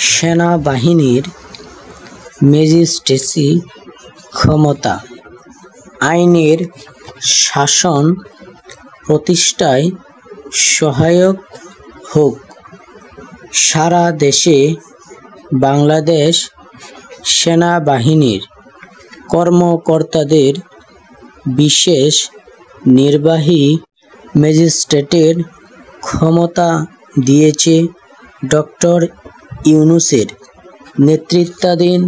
সেনাবাহিনীর ম্যাজিস্ট্রেসি ক্ষমতা আইনের শাসন প্রতিষ্ঠায় সহায়ক হোক। সারা দেশে বাংলাদেশ সেনাবাহিনীর কর্মকর্তাদের বিশেষ নির্বাহী ম্যাজিস্ট্রেটের ক্ষমতা দিয়েছে ডক্টর ইউনূসের নেতৃত্বাধীন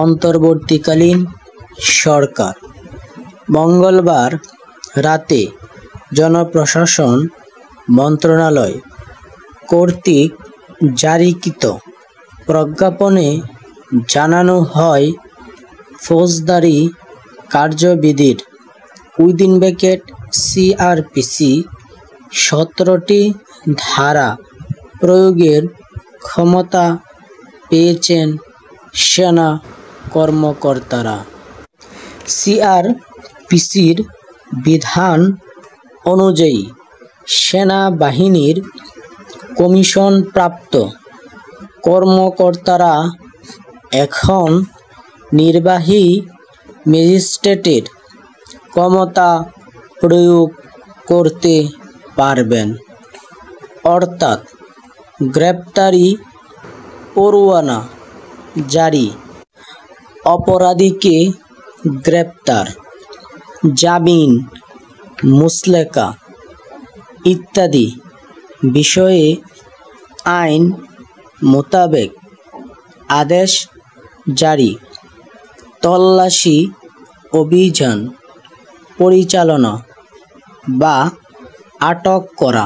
অন্তর্বর্তীকালীন সরকার। মঙ্গলবার রাতে জনপ্রশাসন মন্ত্রণালয় কর্তৃক জারিকৃত প্রজ্ঞাপনে জানানো হয়, ফৌজদারি কার্যবিধির সিআরপিসি 17টি ধারা প্রয়োগের ক্ষমতা পেয়েছেন সেনা কর্মকর্তারা। সিআরপিসির বিধান অনুযায়ী সেনাবাহিনীর কমিশনপ্রাপ্ত কর্মকর্তারা এখন নির্বাহী ম্যাজিস্ট্রেটের ক্ষমতা প্রয়োগ করতে পারবেন, অর্থাৎ গ্রেপ্তারি পরোয়ানা জারি, অপরাধীকে গ্রেপ্তার, জামিন, মুচলেকা ইত্যাদি বিষয়ে আইন মোতাবেক আদেশ জারি, তল্লাশি অভিযান পরিচালনা বা আটক করা,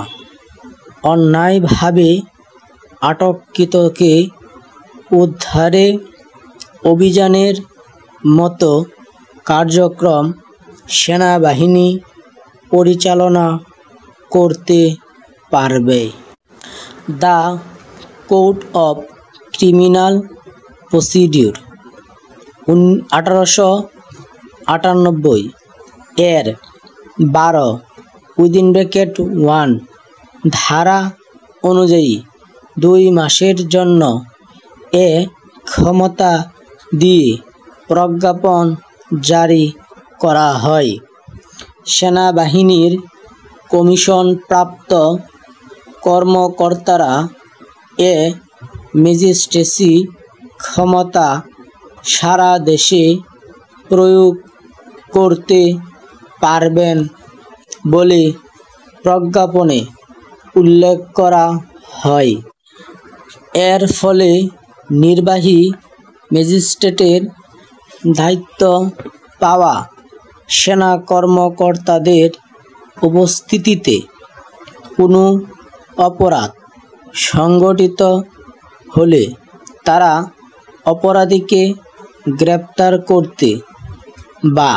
অন্যায়ভাবে আটককৃতকে উদ্ধারে অভিযানের মতো কার্যক্রম সেনাবাহিনী পরিচালনা করতে পারবে। The code of criminal procedure 1898 এর 12(1) ধারা অনুযায়ী 2 মাসের জন্য এ ক্ষমতা দিয়ে প্রজ্ঞাপন জারি করা হয়। সেনাবাহিনীর কমিশনপ্রাপ্ত কর্মকর্তারা এ ম্যাজিস্ট্রেসি ক্ষমতা সারা দেশে প্রয়োগ করতে পারবেন বলে প্রজ্ঞাপনে উল্লেখ করা হয়। এর ফলে নির্বাহী ম্যাজিস্ট্রেটের দায়িত্ব পাওয়া সেনা কর্মকর্তাদের উপস্থিতিতে কোনো অপরাধ সংঘটিত হলে তারা অপরাধীকে গ্রেপ্তার করতে বা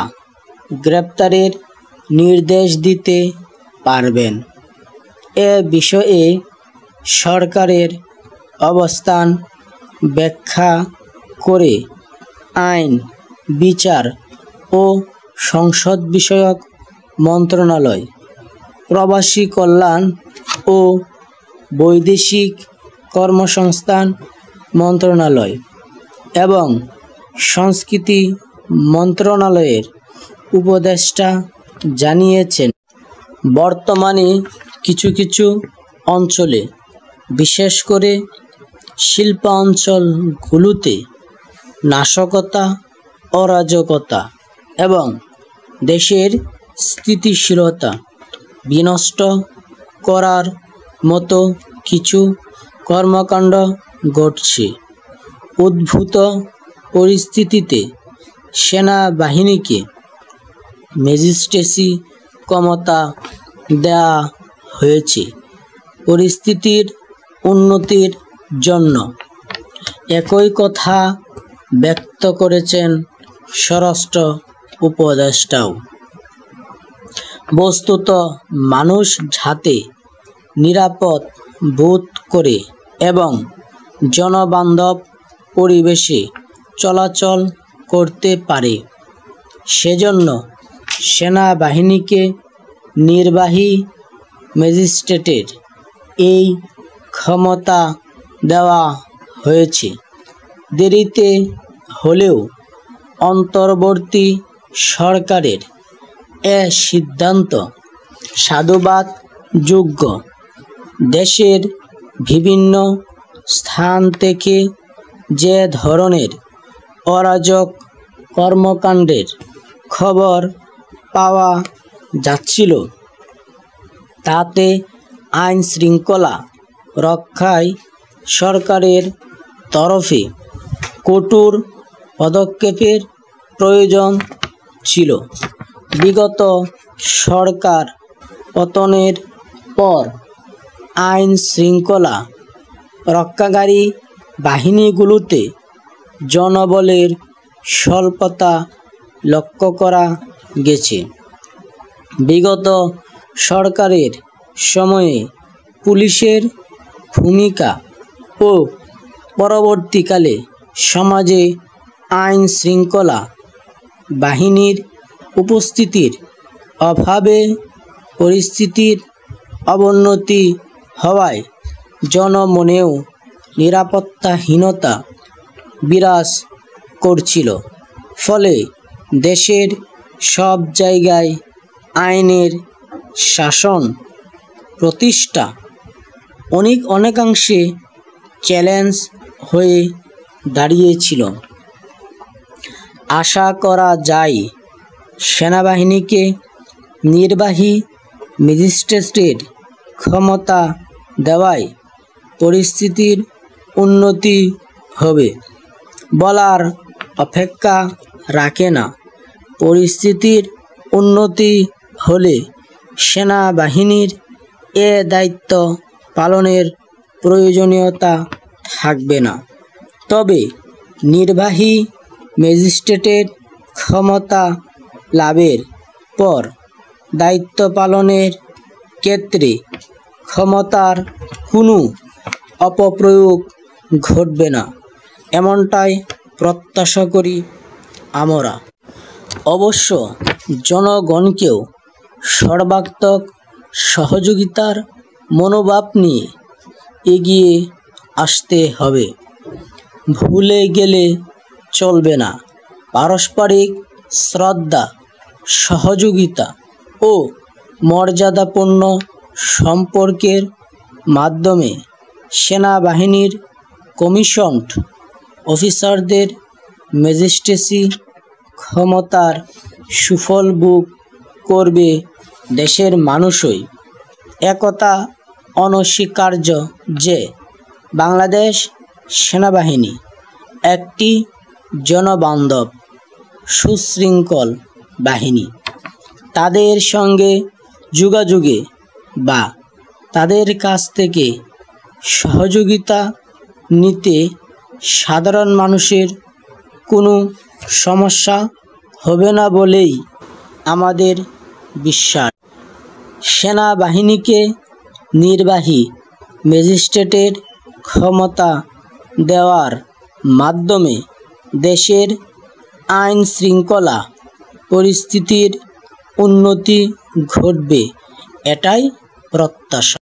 গ্রেপ্তারের নির্দেশ দিতে পারবেন। এ বিষয়ে সরকারের অবস্থান ব্যাখ্যা করে আইন, বিচার ও সংসদ বিষয়ক মন্ত্রণালয়, প্রবাসী কল্যাণ ও বৈদেশিক কর্মসংস্থান মন্ত্রণালয় এবং সংস্কৃতি মন্ত্রণালয়ের উপদেষ্টা জানিয়েছেন, বর্তমানে কিছু কিছু অঞ্চলে, বিশেষ করে শিল্পাঞ্চলগুলোতে নাশকতা, অরাজকতা এবং দেশের স্থিতিশীলতা বিনষ্ট করার মতো কিছু কর্মকাণ্ড ঘটছে। উদ্ভূত পরিস্থিতিতে সেনাবাহিনীকে ম্যাজিস্ট্রেসি ক্ষমতা দেওয়া হয়েছে পরিস্থিতির উন্নতির জন্য। একই কথা ব্যক্ত করেছেন স্বরাষ্ট্র উপদেষ্টাও। বস্তুত মানুষ যাতে নিরাপদ বোধ করে এবং জনবান্ধব পরিবেশে চলাচল করতে পারে, সেজন্য সেনাবাহিনীকে নির্বাহী ম্যাজিস্ট্রেটের এই ক্ষমতা দেওয়া হয়েছে। দেরিতে হলেও অন্তর্বর্তী সরকারের এ সিদ্ধান্ত সাধুবাদযোগ্য। দেশের বিভিন্ন স্থান থেকে যে ধরনের অরাজক কর্মকাণ্ডের খবর পাওয়া যাচ্ছিল, তাতে আইন শৃঙ্খলা রক্ষায় সরকারের তরফে কঠোর পদক্ষেপের প্রয়োজন ছিল। বিগত সরকার পতনের পর আইন শৃঙ্খলা রক্ষাকারী বাহিনীগুলোতে জনবলের স্বল্পতা লক্ষ্য করা গেছে। বিগত সরকারের সময়ে পুলিশের ভূমিকা ও পরবর্তীকালে সমাজে আইন শৃঙ্খলা বাহিনীর উপস্থিতির অভাবে পরিস্থিতির অবনতি হওয়ায় জনমনেও নিরাপত্তাহীনতা বিরাজ করছিল। ফলে দেশের সব জায়গায় আইনের শাসন প্রতিষ্ঠা অনেকাংশে চ্যালেঞ্জ হয়ে দাঁড়িয়েছিল। আশা করা যায়, সেনাবাহিনীকে নির্বাহী ম্যাজিস্ট্রেটের ক্ষমতা দেওয়ায় পরিস্থিতির উন্নতি হবে বলার অপেক্ষা রাখে না। পরিস্থিতির উন্নতি হলে সেনাবাহিনীর এ দায়িত্ব পালনের প্রয়োজনীয়তা থাকবে না। তবে নির্বাহী ম্যাজিস্ট্রেটের ক্ষমতা লাভের পর দায়িত্ব পালনের ক্ষেত্রে ক্ষমতার কোনো অপপ্রয়োগ ঘটবে না, এমনটাই প্রত্যাশা করি আমরা। অবশ্য জনগণকেও সর্বাত্মক সহযোগিতার মনোভাব নিয়ে এগিয়ে আসতে হবে। ভুলে গেলে চলবে না। পারস্পরিক শ্রদ্ধা, সহযোগিতা ও মর্যাদাপূর্ণ সম্পর্কের মাধ্যমে সেনাবাহিনীর কমিশনড অফিসারদের ম্যাজিস্ট্রেসি ক্ষমতার সুফল ভোগ করবে দেশের মানুষই। একথা অনস্বীকার্য যে বাংলাদেশ সেনাবাহিনী একটি জনবান্ধব সুশৃঙ্খল বাহিনী। তাদের সঙ্গে যোগাযোগে বা তাদের কাছ থেকে সহযোগিতা নিতে সাধারণ মানুষের কোনো সমস্যা হবে না বলেই আমাদের বিশ্বাস। সেনাবাহিনীকে নির্বাহী ম্যাজিস্ট্রেটের ক্ষমতা দেওয়ার মাধ্যমে দেশের আইন শৃঙ্খলা পরিস্থিতির উন্নতি ঘটবে, এটাই প্রত্যাশা।